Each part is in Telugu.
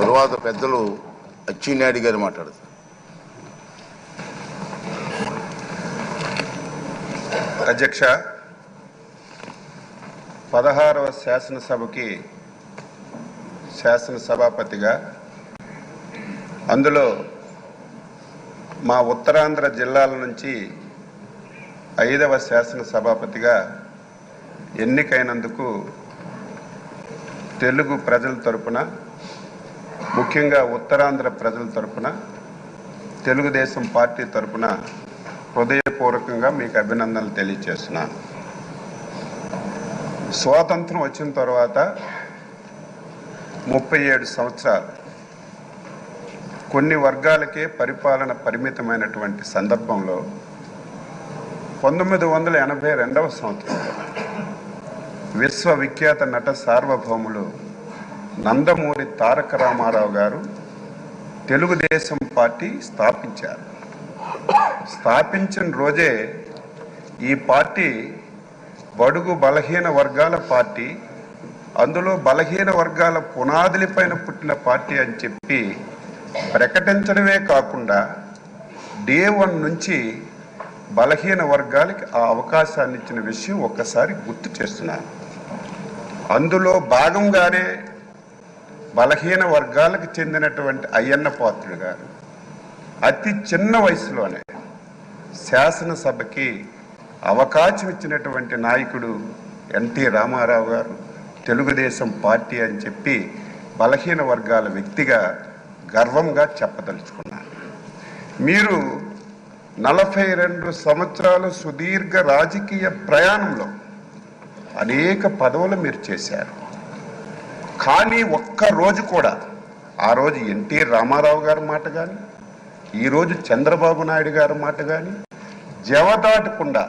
తర్వాత పెద్దలు అచ్చెన్నాయుడు గారు మాట్లాడతారు. అధ్యక్ష, 16వ శాసనసభకి శాసనసభాపతిగా, అందులో మా ఉత్తరాంధ్ర జిల్లాల నుంచి 5వ శాసనసభాపతిగా ఎన్నికైనందుకు తెలుగు ప్రజల తరపున, ముఖ్యంగా ఉత్తరాంధ్ర ప్రజల తరపున, తెలుగుదేశం పార్టీ తరపున హృదయపూర్వకంగా మీకు అభినందనలు తెలియజేస్తున్నాను. స్వాతంత్రం వచ్చిన తర్వాత 37 సంవత్సరాలు కొన్ని వర్గాలకే పరిపాలన పరిమితమైనటువంటి సందర్భంలో 1982వ సంవత్సరంలో విశ్వవిఖ్యాత నట సార్వభౌములు నందమూరి తారక రామారావు గారు తెలుగుదేశం పార్టీ స్థాపించారు. స్థాపించిన రోజే ఈ పార్టీ బడుగు బలహీన వర్గాల పార్టీ, అందులో బలహీన వర్గాల పునాదులపైన పుట్టిన పార్టీ అని చెప్పి ప్రకటించడమే కాకుండా డే 1 నుంచి బలహీన వర్గాలకి ఆ అవకాశాన్ని ఇచ్చిన విషయం ఒక్కసారి గుర్తు చేస్తున్నాను. అందులో భాగంగానే బలహీన వర్గాలకు చెందినటువంటి అయ్యన్న పాత్రుడు గారు అతి చిన్న వయసులోనే శాసనసభకి అవకాశం ఇచ్చినటువంటి నాయకుడు ఎన్టీ రామారావు గారు తెలుగుదేశం పార్టీ అని చెప్పి బలహీన వర్గాల వ్యక్తిగా గర్వంగా చెప్పదలుచుకున్నారు. మీరు 42 సంవత్సరాల సుదీర్ఘ రాజకీయ ప్రయాణంలో అనేక పదవులు మీరు చేశారు. కానీ ఒక్కరోజు కూడా ఆ రోజు ఎన్టీ రామారావు గారి మాట కానీ, ఈరోజు చంద్రబాబు నాయుడు గారి మాట కానీ జవదాటకుండా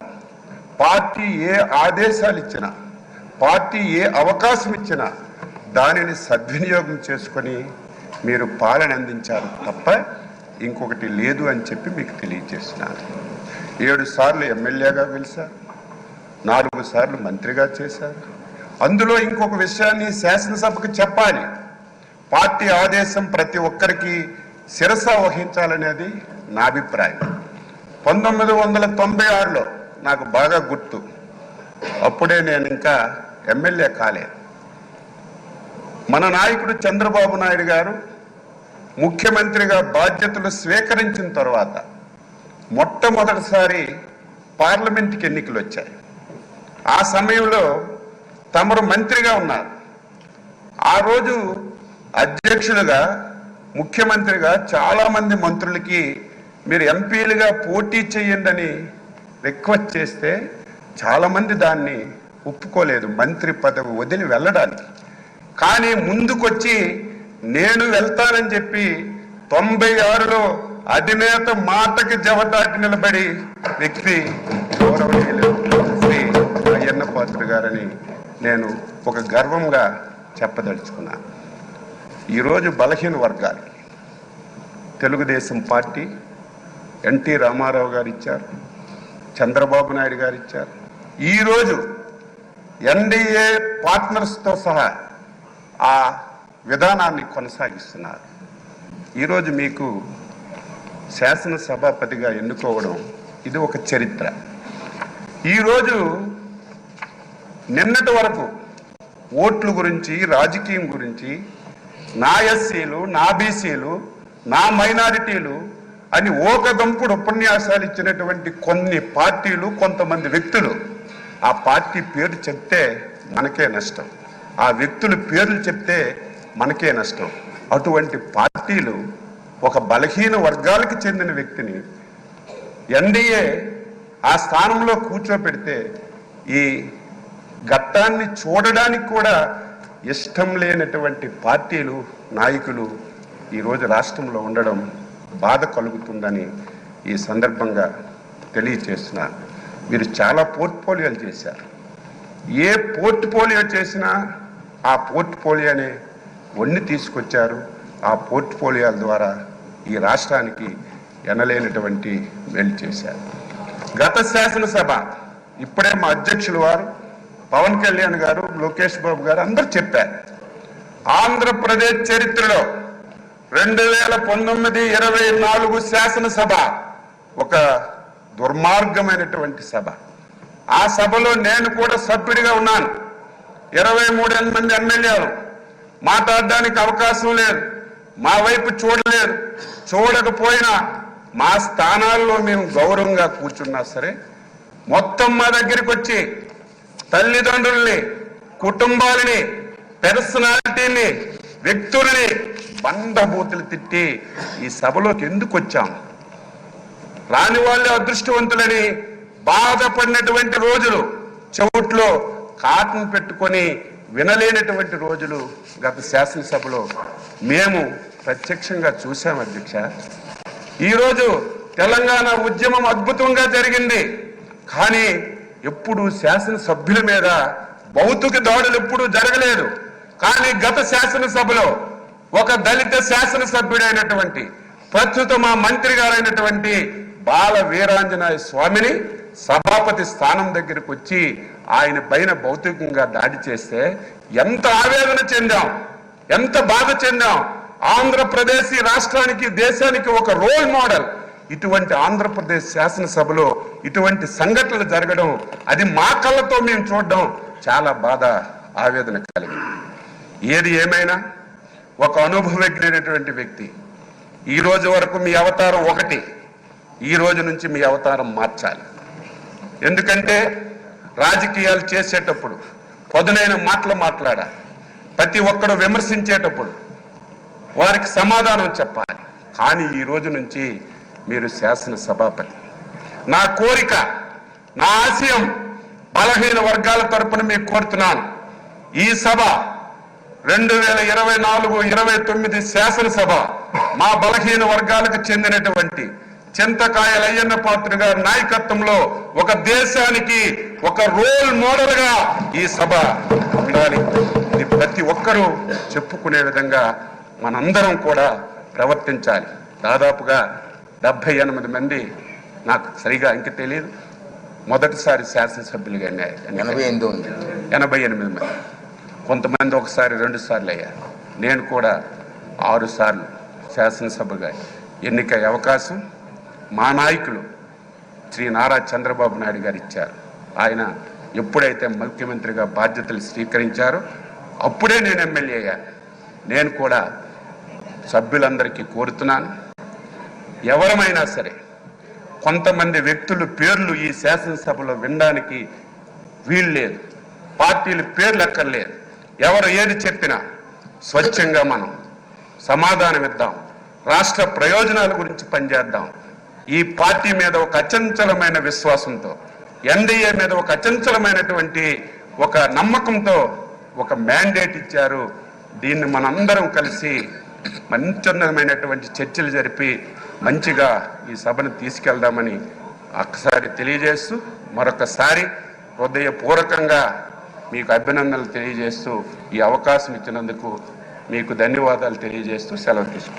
పార్టీ ఏ ఆదేశాలు ఇచ్చినా, పార్టీ ఏ అవకాశం ఇచ్చినా దానిని సద్వినియోగం చేసుకొని మీరు పాలన అందించారు తప్ప ఇంకొకటి లేదు అని చెప్పి మీకు తెలియజేస్తున్నారు. 7 సార్లు ఎమ్మెల్యేగా గెలిచారు, 4 సార్లు మంత్రిగా చేశారు. అందులో ఇంకొక విషయాన్ని శాసనసభకు చెప్పాలి. పార్టీ ఆదేశం ప్రతి ఒక్కరికి శిరస వహించాలనేది నా అభిప్రాయం. 1996లో నాకు బాగా గుర్తు, అప్పుడే నేను ఇంకా ఎమ్మెల్యే కాలేదు. మన నాయకుడు చంద్రబాబు నాయుడు గారు ముఖ్యమంత్రిగా బాధ్యతలు స్వీకరించిన తర్వాత మొట్టమొదటిసారి పార్లమెంట్కి ఎన్నికలు వచ్చాయి. ఆ సమయంలో తమరు మంత్రిగా ఉన్నారు. ఆ రోజు అధ్యక్షులుగా, ముఖ్యమంత్రిగా చాలామంది మంత్రులకి మీరు ఎంపీలుగా పోటీ చేయండి అని రిక్వెస్ట్ చేస్తే చాలామంది దాన్ని ఒప్పుకోలేదు, మంత్రి పదవి వదిలి వెళ్ళడానికి. కానీ ముందుకొచ్చి నేను వెళ్తానని చెప్పి 96లో అధినేత మాటకి జవదాటి నిలబడి వ్యక్తి గౌరవనీయులు శ్రీ అయ్యన్న పాత్రుడు గారని నేను ఒక గర్వంగా చెప్పదలుచుకున్నాను. ఈరోజు బలహీన వర్గాలకి తెలుగుదేశం పార్టీ ఎన్టీ రామారావు గారు ఇచ్చారు, చంద్రబాబు నాయుడు గారు ఇచ్చారు. ఈరోజు ఎన్డీఏ పార్ట్నర్స్తో సహా ఆ విధానాన్ని కొనసాగిస్తున్నారు. ఈరోజు మీకు శాసనసభాపతిగా ఎన్నుకోవడం ఇది ఒక చరిత్ర. ఈరోజు నిన్నటి వరకు ఓట్ల గురించి, రాజకీయం గురించి, నా ఎస్సీలు, నా బీసీలు, నా మైనారిటీలు అని ఓకదంపుడు ఉపన్యాసాలు ఇచ్చినటువంటి కొన్ని పార్టీలు, కొంతమంది వ్యక్తులు ఆ పార్టీ పేరు చెప్తే మనకే నష్టం, ఆ వ్యక్తుల పేర్లు చెప్తే మనకే నష్టం. అటువంటి పార్టీలు ఒక బలహీన వర్గాలకు చెందిన వ్యక్తిని ఎన్డీఏ ఆ స్థానంలో కూర్చోపెడితే ఈ ఘట్టాన్ని చూడడానికి కూడా ఇష్టం లేనటువంటి పార్టీలు, నాయకులు ఈరోజు రాష్ట్రంలో ఉండడం బాధ కలుగుతుందని ఈ సందర్భంగా తెలియచేస్తున్నారు. మీరు చాలా పోర్ట్ఫోలియోలు చేశారు. ఏ పోర్ట్ఫోలియో చేసినా ఆ పోర్ట్ఫోలియోని వన్ని తీసుకొచ్చారు. ఆ పోర్ట్ఫోలియోల ద్వారా ఈ రాష్ట్రానికి ఎనలేనటువంటి మేలు చేశారు. గత శాసనసభ ఇప్పుడే మా అధ్యక్షులు వారు పవన్ కళ్యాణ్ గారు, లోకేష్ బాబు గారు అందరూ చెప్పారు, ఆంధ్రప్రదేశ్ చరిత్రలో 2019-24 శాసనసభ ఒక దుర్మార్గమైనటువంటి సభ. ఆ సభలో నేను కూడా సభ్యుడిగా ఉన్నాను. 23 మంది ఎమ్మెల్యేలు మాట్లాడడానికి అవకాశం లేదు, మా వైపు చూడలేదు. చూడకపోయినా మా స్థానాల్లో మేము గౌరవంగా కూర్చున్నా సరే మొత్తం మా దగ్గరికి వచ్చి తల్లిదండ్రుల్ని, కుటుంబాలని, పర్సనాలిటీని, వ్యక్తులని బండబూతులు తిట్టి ఈ సభలోకి ఎందుకు వచ్చాం? రాని వాళ్ళే అదృష్టవంతులని బాధపడినటువంటి రోజులు, చెవుట్లో కాటన్ పెట్టుకొని వినలేనటువంటి రోజులు గత శాసనసభలో మేము ప్రత్యక్షంగా చూశాం అధ్యక్ష. ఈరోజు తెలంగాణ ఉద్యమం అద్భుతంగా జరిగింది, కానీ ఎప్పుడు శాసనసభ్యుల మీద భౌతిక దాడులు ఎప్పుడూ జరగలేదు. కానీ గత శాసనసభలో ఒక దళిత శాసనసభ్యుడైనటువంటి ప్రస్తుతం మా మంత్రి గారైనటువంటి బాల వీరాంజనేయ స్వామిని సభాపతి స్థానం దగ్గరికి వచ్చి ఆయన పైన భౌతికంగా దాడి చేస్తే ఎంత ఆవేదన చెందాం, ఎంత బాధ చెందాం. ఆంధ్రప్రదేశ్ ఈ రాష్ట్రానికి, దేశానికి ఒక రోల్ మోడల్. ఇటువంటి ఆంధ్రప్రదేశ్ శాసనసభలో ఇటువంటి సంఘటనలు జరగడం, అది మా కళ్ళతో మేము చూడడం చాలా బాధ, ఆవేదన కలిగింది. ఏది ఏమైనా ఒక అనుభవజ్ఞైనటువంటి వ్యక్తి, ఈ రోజు వరకు మీ అవతారం ఒకటి, ఈ రోజు నుంచి మీ అవతారం మార్చాలి. ఎందుకంటే రాజకీయాలు చేసేటప్పుడు పదునైన మాటలు మాట్లాడాలి. ప్రతి ఒక్కరు విమర్శించేటప్పుడు వారికి సమాధానం చెప్పాలి. కానీ ఈ రోజు నుంచి మీరు శాసనసభాపతి. నా కోరిక, నా ఆశయం బలహీన వర్గాల తరపున మీకు కోరుతున్నాను. ఈ సభ 2024-29 శాసనసభ మా బలహీన వర్గాలకు చెందినటువంటి చింతకాయల అయ్యన్న పాత్ర గారి నాయకత్వంలో ఒక దేశానికి ఒక రోల్ మోడల్ గా ఈ సభ ఉండాలి. ఇది ప్రతి ఒక్కరూ చెప్పుకునే విధంగా మనందరం కూడా ప్రవర్తించాలి. దాదాపుగా 78 మంది, నాకు సరిగా ఇంక తెలియదు, మొదటిసారి శాసనసభ్యులుగా 88 మంది. కొంతమంది ఒకసారి 2 సార్లు అయ్యారు. నేను కూడా 6 సార్లు శాసనసభగా ఎన్నికయ్యే అవకాశం మా నాయకులు శ్రీ నారా చంద్రబాబు నాయుడు గారు ఇచ్చారు. ఆయన ఎప్పుడైతే ముఖ్యమంత్రిగా బాధ్యతలు స్వీకరించారో అప్పుడే నేను ఎమ్మెల్యే అయ్యాను. నేను కూడా సభ్యులందరికీ కోరుతున్నాను, ఎవరమైనా సరే కొంతమంది వ్యక్తుల పేర్లు ఈ శాసనసభలో వినడానికి వీలు లేదు, పార్టీల పేర్లు అక్కర్లేదు. ఎవరు ఏది చెప్పినా స్వచ్ఛంగా మనం సమాధానం ఇద్దాం, రాష్ట్ర ప్రయోజనాల గురించి పనిచేద్దాం. ఈ పార్టీ మీద ఒక అచంచలమైన విశ్వాసంతో, ఎన్డీఏ మీద ఒక అచంచలమైనటువంటి ఒక నమ్మకంతో ఒక మ్యాండేట్ ఇచ్చారు. దీన్ని మనందరం కలిసి మంచిమైనటువంటి చర్చలు జరిపి మంచిగా ఈ సభను తీసుకెళ్దామని ఒక్కసారి తెలియజేస్తూ, మరొకసారి హృదయపూర్వకంగా మీకు అభినందనలు తెలియజేస్తూ, ఈ అవకాశం ఇచ్చినందుకు మీకు ధన్యవాదాలు తెలియజేస్తూ సెలవు తీసుకుంటాను.